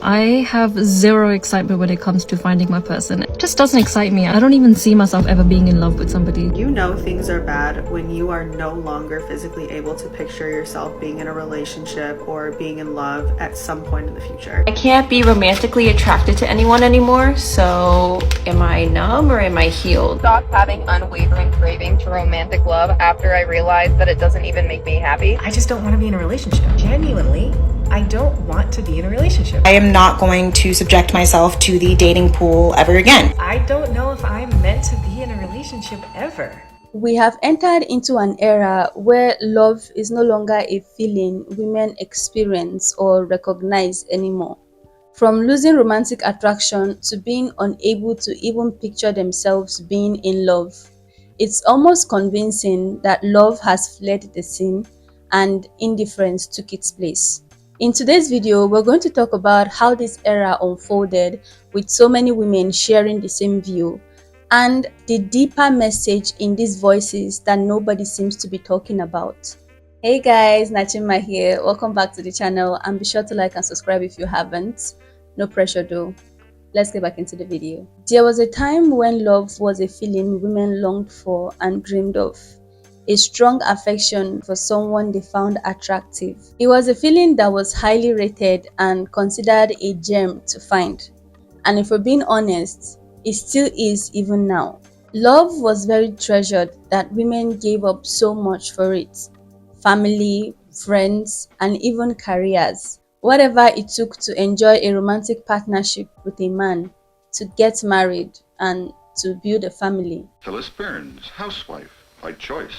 I have zero excitement when it comes to finding my person. It just doesn't excite me. I don't even see myself ever being in love with somebody. You know things are bad when you are no longer physically able to picture yourself being in a relationship or being in love at some point in the future. I can't be romantically attracted to anyone anymore, so am I numb or am I healed? Stopped having unwavering craving to romantic love after I realized that it doesn't even make me happy. I just don't want to be in a relationship. Genuinely, I don't want to be in a relationship. I am not going to subject myself to the dating pool ever again. I don't know if I'm meant to be in a relationship ever. We have entered into an era where love is no longer a feeling women experience or recognize anymore. From losing romantic attraction to being unable to even picture themselves being in love, it's almost convincing that love has fled the scene and indifference took its place. In today's video, we're going to talk about how this era unfolded with so many women sharing the same view and the deeper message in these voices that nobody seems to be talking about. Hey guys, Nachima here. Welcome back to the channel, and be sure to like and subscribe if you haven't. No pressure though. Let's get back into the video. There was a time when love was a feeling women longed for and dreamed of. A strong affection for someone they found attractive. It was a feeling that was highly rated and considered a gem to find. And if we're being honest, it still is even now. Love was very treasured that women gave up so much for it. Family, friends, and even careers. Whatever it took to enjoy a romantic partnership with a man, to get married, and to build a family. Phyllis Burns, housewife, by choice.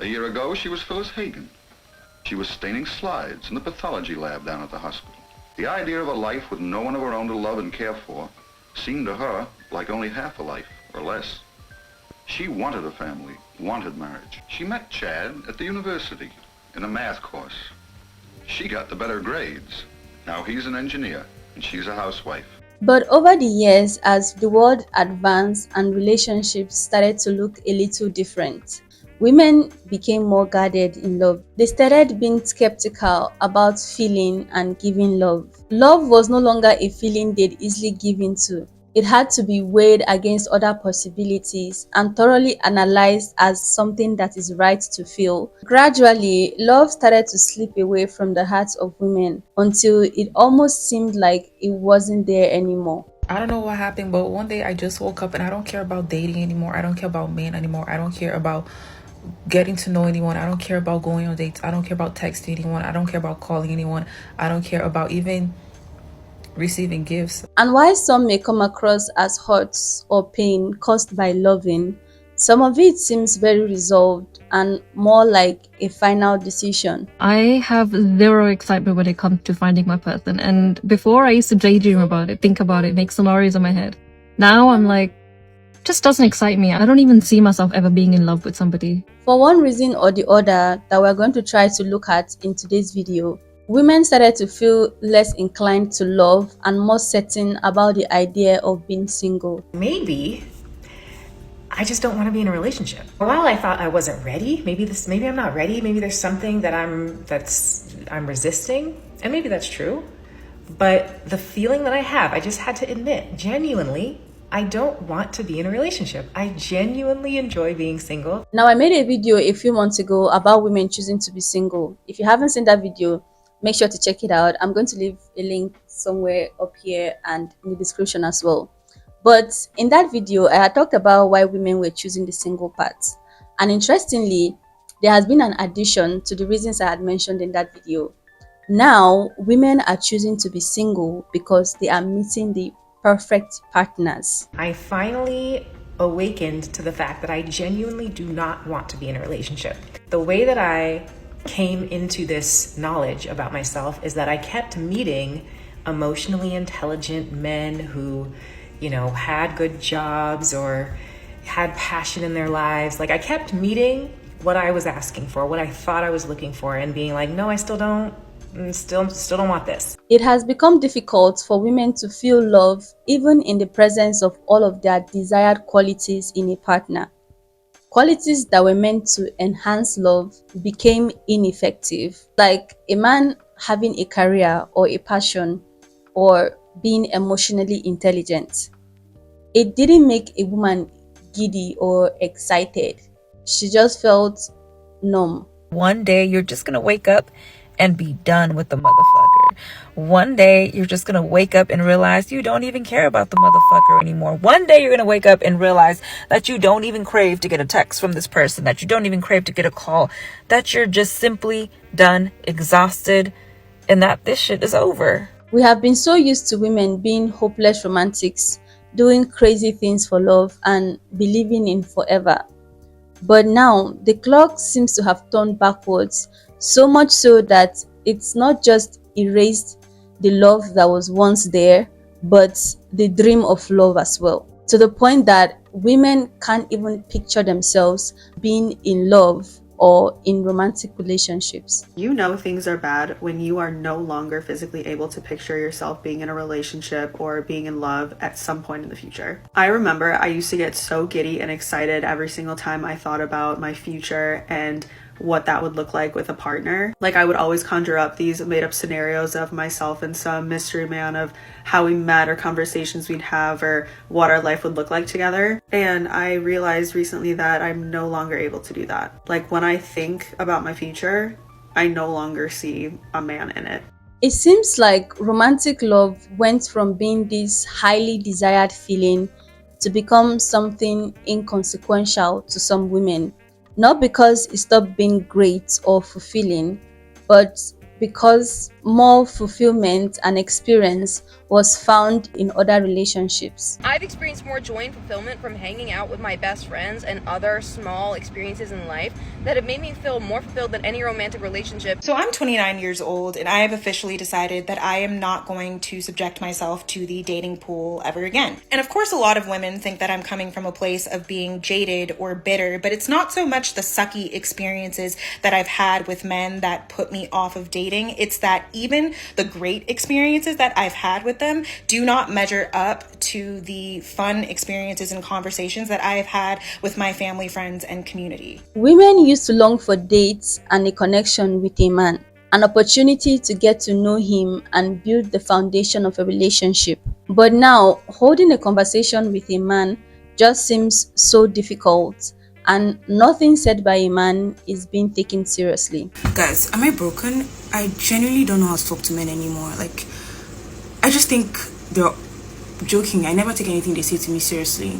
A year ago, she was Phyllis Hagen. She was staining slides in the pathology lab down at the hospital. The idea of a life with no one of her own to love and care for seemed to her like only half a life, or less. She wanted a family, wanted marriage. She met Chad at the university in a math course. She got the better grades. Now he's an engineer, and she's a housewife. But over the years, as the world advanced and relationships started to look a little different, women became more guarded in love. They started being skeptical about feeling and giving love. Love was no longer a feeling they'd easily give into. It had to be weighed against other possibilities and thoroughly analyzed as something that is right to feel. Gradually, love started to slip away from the hearts of women until it almost seemed like it wasn't there anymore. I don't know what happened, but one day I just woke up and I don't care about dating anymore. I don't care about men anymore. I don't care about getting to know anyone. I don't care about going on dates. I don't care about texting anyone. I don't care about calling anyone. I don't care about even receiving gifts. And while some may come across as hurts or pain caused by loving, some of it seems very resolved and more like a final decision. I have zero excitement when it comes to finding my person. And before, I used to daydream about it, think about it, make scenarios in my head. Now I'm like, just doesn't excite me. I don't even see myself ever being in love with somebody. For one reason or the other that we're going to try to look at in today's video, women started to feel less inclined to love and more certain about the idea of being single. Maybe I just don't want to be in a relationship. While I thought I wasn't ready, maybe I'm not ready. Maybe there's something that I'm resisting, and maybe that's true. But the feeling that I have, I just had to admit, genuinely, I don't want to be in a relationship. I genuinely enjoy being single. Now, I made a video a few months ago about women choosing to be single. If you haven't seen that video, make sure to check it out. I'm going to leave a link somewhere up here and in the description as well. But in that video, I had talked about why women were choosing the single part. And interestingly, there has been an addition to the reasons I had mentioned in that video. Now, women are choosing to be single because they are meeting the perfect partners. I finally awakened to the fact that I genuinely do not want to be in a relationship. The way that I came into this knowledge about myself is that I kept meeting emotionally intelligent men who, had good jobs or had passion in their lives. Like, I kept meeting what I was asking for, what I thought I was looking for, and being like, no, I still don't want this. It has become difficult for women to feel love even in the presence of all of their desired qualities in a partner. Qualities that were meant to enhance love became ineffective. Like, a man having a career or a passion or being emotionally intelligent. It didn't make a woman giddy or excited. She just felt numb. One day you're just gonna wake up and be done with the motherfucker. One day you're just gonna wake up and realize you don't even care about the motherfucker anymore. One day you're gonna wake up and realize that you don't even crave to get a text from this person, that you don't even crave to get a call, that you're just simply done, exhausted, and that this shit is over. We have been so used to women being hopeless romantics, doing crazy things for love and believing in forever. But now the clock seems to have turned backwards, so much so that it's not just erased the love that was once there, but the dream of love as well. To the point that women can't even picture themselves being in love or in romantic relationships. You know things are bad when you are no longer physically able to picture yourself being in a relationship or being in love at some point in the future. I remember I used to get so giddy and excited every single time I thought about my future and what that would look like with a partner. Like, I would always conjure up these made up scenarios of myself and some mystery man of how we met or conversations we'd have or what our life would look like together. And I realized recently that I'm no longer able to do that. Like, when I think about my future, I no longer see a man in it. It seems like romantic love went from being this highly desired feeling to become something inconsequential to some women. Not because it stopped being great or fulfilling, but because more fulfillment and experience was found in other relationships. I've experienced more joy and fulfillment from hanging out with my best friends and other small experiences in life that have made me feel more fulfilled than any romantic relationship. So I'm 29 years old and I have officially decided that I am not going to subject myself to the dating pool ever again. And of course, a lot of women think that I'm coming from a place of being jaded or bitter, but it's not so much the sucky experiences that I've had with men that put me off of dating. It's that even the great experiences that I've had with them do not measure up to the fun experiences and conversations that I have had with my family, friends, and community. Women used to long for dates and a connection with a man, an opportunity to get to know him and build the foundation of a relationship. But now, holding a conversation with a man just seems so difficult, and nothing said by a man is being taken seriously. Guys, am I broken? I genuinely don't know how to talk to men anymore. Like, I just think they're joking. I never take anything they say to me seriously.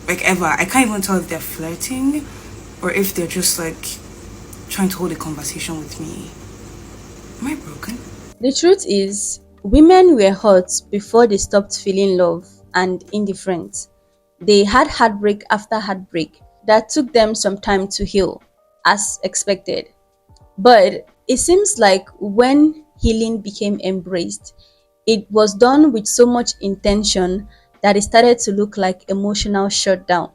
Like, ever. I can't even tell if they're flirting or if they're just like trying to hold a conversation with me. Am I broken? The truth is, women were hurt before they stopped feeling love and indifferent. They had heartbreak after heartbreak that took them some time to heal, as expected. But it seems like when healing became embraced, it was done with so much intention that it started to look like emotional shutdown,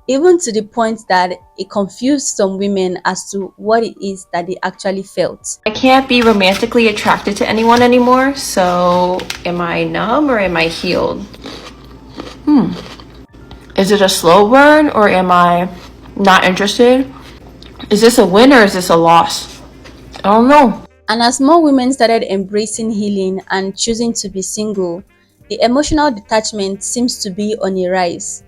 even to the point that it confused some women as to what it is that they actually felt. I can't be romantically attracted to anyone anymore, so am I numb or am I healed? Is it a slow burn or am I not interested? Is this a win or is this a loss? I don't know. And as more women started embracing healing and choosing to be single, the emotional detachment seems to be on a rise.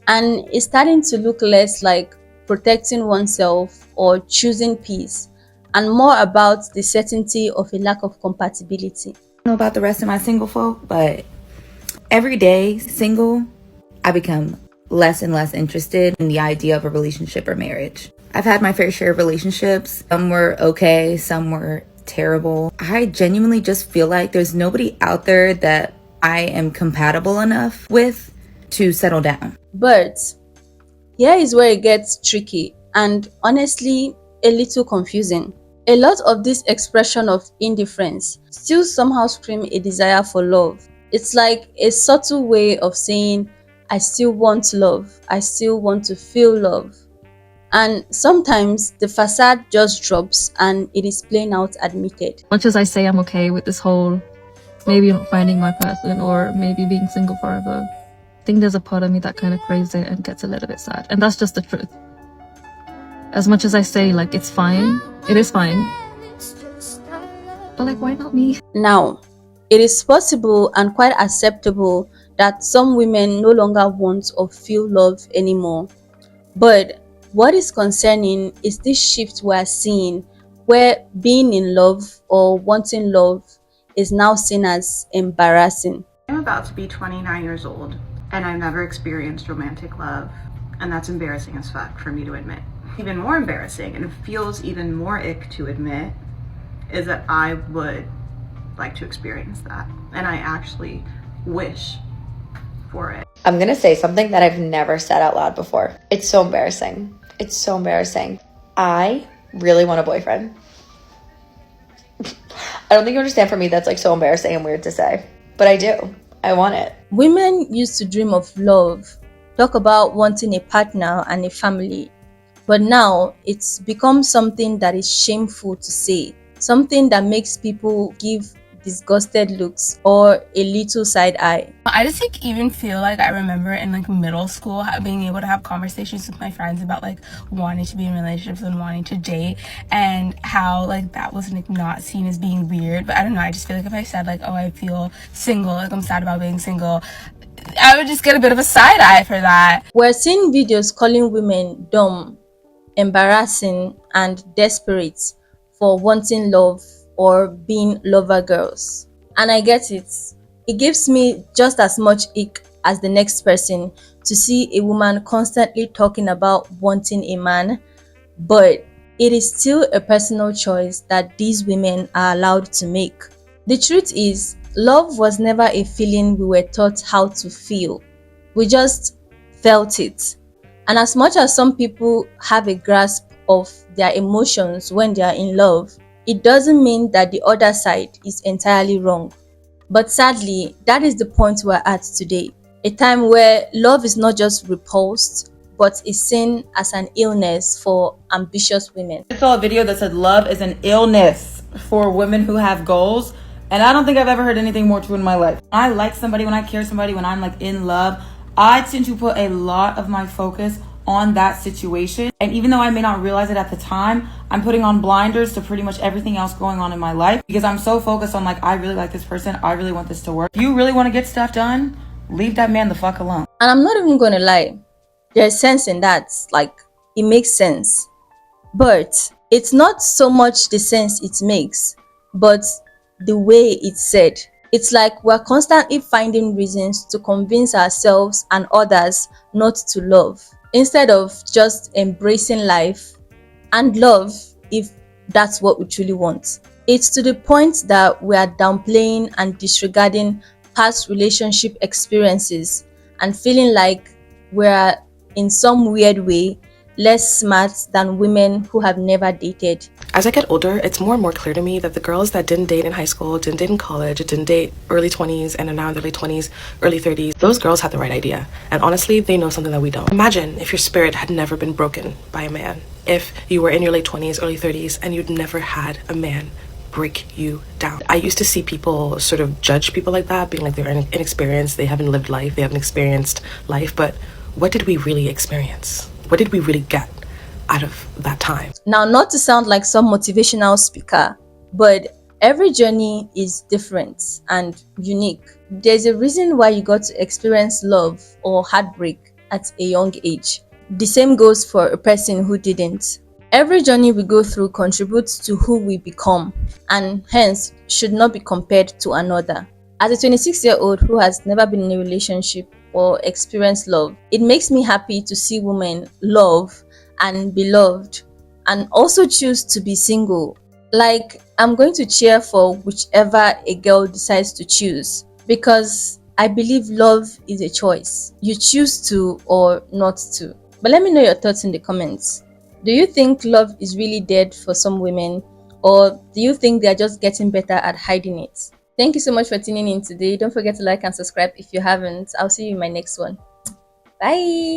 And it's starting to look less like protecting oneself or choosing peace, and more about the certainty of a lack of compatibility. I don't know about the rest of my single folk, but every day single, I become less and less interested in the idea of a relationship or marriage. I've had my fair share of relationships. Some were okay, some were terrible. I genuinely just feel like there's nobody out there that I am compatible enough with to settle down. But here is where it gets tricky and honestly a little confusing. A lot of this expression of indifference still somehow scream a desire for love. It's like a subtle way of saying, I still want love. I still want to feel love. And sometimes the facade just drops and it is plain out admitted. Much as I say I'm okay with this whole maybe not finding my person or maybe being single forever, I think there's a part of me that kind of craves it and gets a little bit sad. And that's just the truth. As much as I say like it's fine, it is fine. But like, why not me? Now, it is possible and quite acceptable that some women no longer want or feel love anymore. But what is concerning is this shift we are seeing where being in love or wanting love is now seen as embarrassing. I'm about to be 29 years old and I've never experienced romantic love, and that's embarrassing as fuck for me to admit. Even more embarrassing, and it feels even more ick to admit, is that I would like to experience that, and I actually wish for it. I'm gonna say something that I've never said out loud before. It's so embarrassing. It's so embarrassing. I really want a boyfriend. I don't think you understand. For me, that's like so embarrassing and weird to say, but I do. I want it. Women used to dream of love, talk about wanting a partner and a family, but now it's become something that is shameful to say, something that makes people give disgusted looks or a little side eye. I just like even feel like I remember in like middle school being able to have conversations with my friends about like wanting to be in relationships and wanting to date, and how like that was like not seen as being weird. But I don't know, I just feel like if I said like, oh, I feel single, like I'm sad about being single, I would just get a bit of a side eye for that. We're seeing videos calling women dumb, embarrassing, and desperate for wanting love or being lover girls. And I get it. It gives me just as much ick as the next person to see a woman constantly talking about wanting a man, but it is still a personal choice that these women are allowed to make. The truth is, love was never a feeling we were taught how to feel. We just felt it. And as much as some people have a grasp of their emotions when they are in love, it doesn't mean that the other side is entirely wrong. But sadly, that is the point we're at today. A time where love is not just repulsed, but is seen as an illness for ambitious women. I saw a video that said love is an illness for women who have goals, and I don't think I've ever heard anything more true in my life. When I like somebody, when I care somebody, when I'm like in love, I tend to put a lot of my focus on that situation. And even though I may not realize it at the time, I'm putting on blinders to pretty much everything else going on in my life, because I'm so focused on like, I really like this person, I really want this to work. If you really want to get stuff done, leave that man the fuck alone. And I'm not even gonna lie, there's sense in that. Like, it makes sense. But it's not so much the sense it makes, but the way it's said. It's like we're constantly finding reasons to convince ourselves and others not to love, instead of just embracing life and love if that's what we truly want. It's to the point that we are downplaying and disregarding past relationship experiences and feeling like we're in some weird way less smart than women who have never dated. As I get older, it's more and more clear to me that the girls that didn't date in high school, didn't date in college, didn't date early 20s and are now in their late 20s, early 30s, those girls had the right idea. And honestly, they know something that we don't. Imagine if your spirit had never been broken by a man. If you were in your late 20s, early 30s, and you'd never had a man break you down. I used to see people sort of judge people like that, being like they're inexperienced, they haven't lived life, they haven't experienced life. But what did we really experience? What did we really get out of that time? Now, not to sound like some motivational speaker, but every journey is different and unique. There's a reason why you got to experience love or heartbreak at a young age. The same goes for a person who didn't. Every journey we go through contributes to who we become, and hence should not be compared to another. As a 26-year-old who has never been in a relationship or experienced love, it makes me happy to see women love and be loved and also choose to be single. Like, I'm going to cheer for whichever a girl decides to choose, because I believe love is a choice. You choose to or not to. But let me know your thoughts in the comments. Do you think love is really dead for some women, or do you think they're just getting better at hiding it? Thank you so much for tuning in today. Don't forget to like and subscribe if you haven't. I'll see you in my next one. Bye.